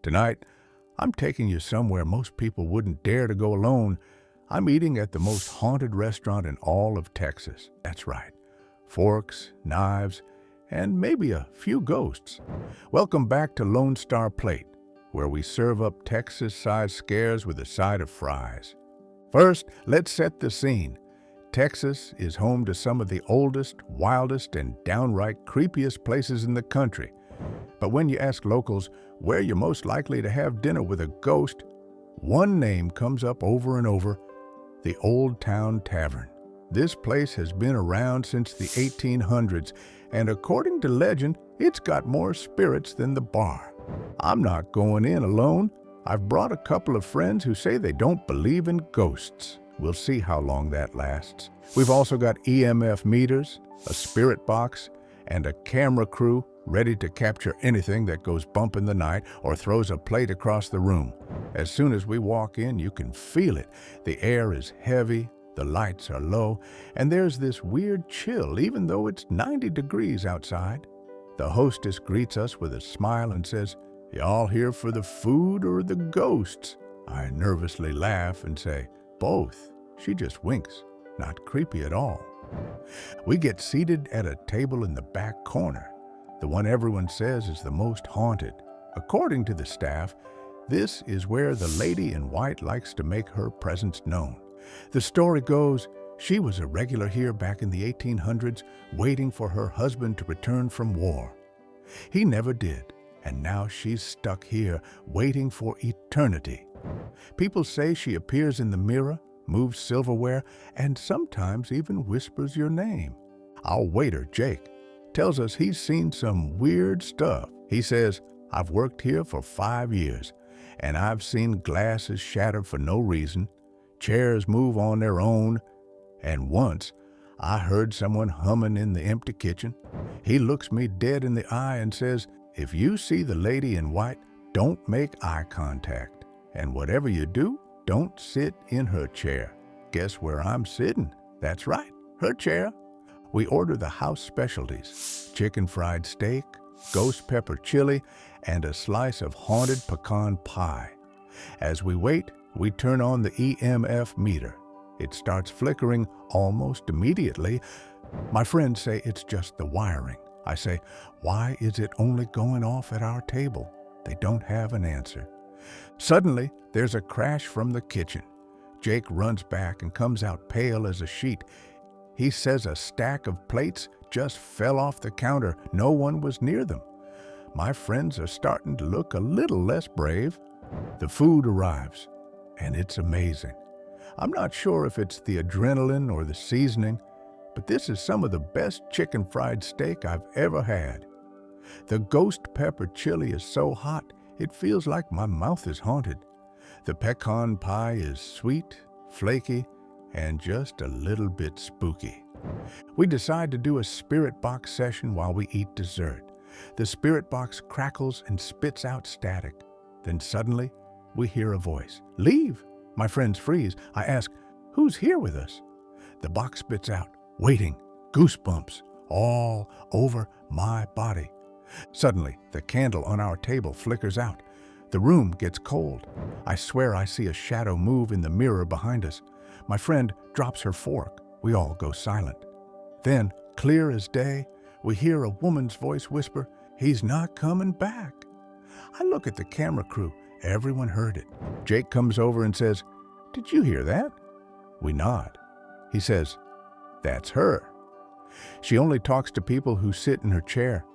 Tonight, I'm taking you somewhere most people wouldn't dare to go alone. I'm eating at the most haunted restaurant in all of Texas. That's right. Forks, knives, and maybe a few ghosts. Welcome back to Lone Star Plate, where we serve up Texas-sized scares with a side of fries. First, let's set the scene. Texas is home to some of the oldest, wildest, and downright creepiest places in the country. But when you ask locals where you're most likely to have dinner with a ghost, one name comes up over and over: the Old Town Tavern. This place has been around since the 1800s, and according to legend, it's got more spirits than the bar. I'm not going in alone. I've brought a couple of friends who say they don't believe in ghosts. We'll see how long that lasts. We've also got EMF meters, a spirit box, and a camera crew ready to capture anything that goes bump in the night or throws a plate across the room. As soon as we walk in, you can feel it. The air is heavy, the lights are low, and there's this weird chill even though it's 90 degrees outside. The hostess greets us with a smile and says, "Y'all here for the food or the ghosts?" I nervously laugh and say, "Both." She just winks. Not creepy at all. We get seated at a table in the back corner, the one everyone says is the most haunted. According to the staff, this is where the lady in white likes to make her presence known. The story goes, she was a regular here back in the 1800s, waiting for her husband to return from war. He never did, and now she's stuck here, waiting for eternity. People say she appears in the mirror, moves silverware, and sometimes even whispers your name. Our waiter, Jake, tells us he's seen some weird stuff. He says, "I've worked here for 5 years, and I've seen glasses shatter for no reason, chairs move on their own, and once I heard someone humming in the empty kitchen." He looks me dead in the eye and says, "If you see the lady in white, don't make eye contact. And whatever you do, don't sit in her chair." Guess where I'm sitting? That's right, her chair. We order the house specialties: chicken fried steak, ghost pepper chili, and a slice of haunted pecan pie. As we wait, we turn on the EMF meter. It starts flickering almost immediately. My friends say it's just the wiring. I say, "Why is it only going off at our table?" They don't have an answer. Suddenly, there's a crash from the kitchen. Jake runs back and comes out pale as a sheet. He says a stack of plates just fell off the counter. No one was near them. My friends are starting to look a little less brave. The food arrives, and it's amazing. I'm not sure if it's the adrenaline or the seasoning, but this is some of the best chicken fried steak I've ever had. The ghost pepper chili is so hot, it feels like my mouth is haunted. The pecan pie is sweet, flaky, and just a little bit spooky. We decide to do a spirit box session while we eat dessert. The spirit box crackles and spits out static. Then suddenly, we hear a voice. "Leave!" My friends freeze. I ask, "Who's here with us?" The box spits out, "Waiting." Goosebumps all over my body. Suddenly, the candle on our table flickers out. The room gets cold. I swear I see a shadow move in the mirror behind us. My friend drops her fork. We all go silent. Then, clear as day, we hear a woman's voice whisper, "He's not coming back." I look at the camera crew. Everyone heard it. Jake comes over and says, "Did you hear that?" We nod. He says, "That's her. She only talks to people who sit in her chair."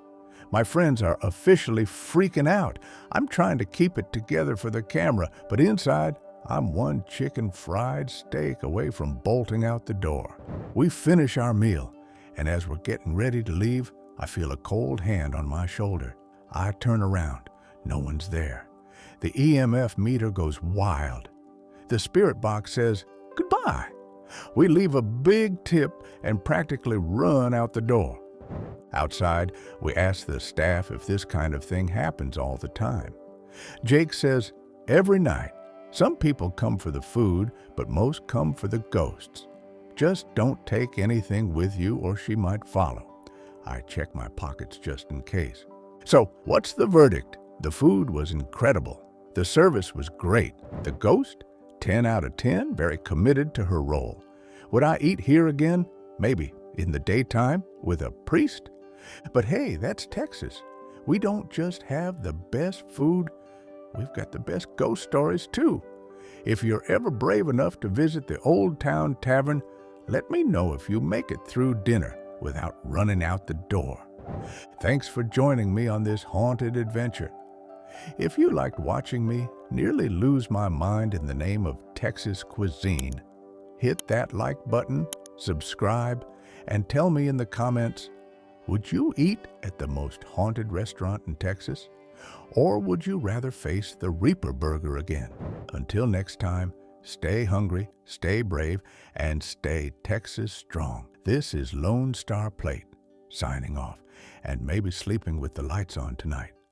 My friends are officially freaking out. I'm trying to keep it together for the camera, but inside, I'm one chicken fried steak away from bolting out the door. We finish our meal, and as we're getting ready to leave, I feel a cold hand on my shoulder. I turn around. No one's there. The EMF meter goes wild. The spirit box says, "Goodbye." We leave a big tip and practically run out the door. Outside, we ask the staff if this kind of thing happens all the time. Jake says, "Every night. Some people come for the food, but most come for the ghosts. Just don't take anything with you or she might follow." I check my pockets just in case. "So, what's the verdict? The food was incredible. The service was great. The ghost, 10 out of 10, very committed to her role. Would I eat here again? Maybe, in the daytime, with a priest? But hey, that's Texas. We don't just have the best food, we've got the best ghost stories too. If you're ever brave enough to visit the Old Town Tavern, let me know if you make it through dinner without running out the door. Thanks for joining me on this haunted adventure. If you liked watching me nearly lose my mind in the name of Texas cuisine, hit that like button, subscribe, and tell me in the comments, would you eat at the most haunted restaurant in Texas? Or would you rather face the Reaper Burger again? Until next time, stay hungry, stay brave, and stay Texas strong. This is Lone Star Plate, signing off, and maybe sleeping with the lights on tonight.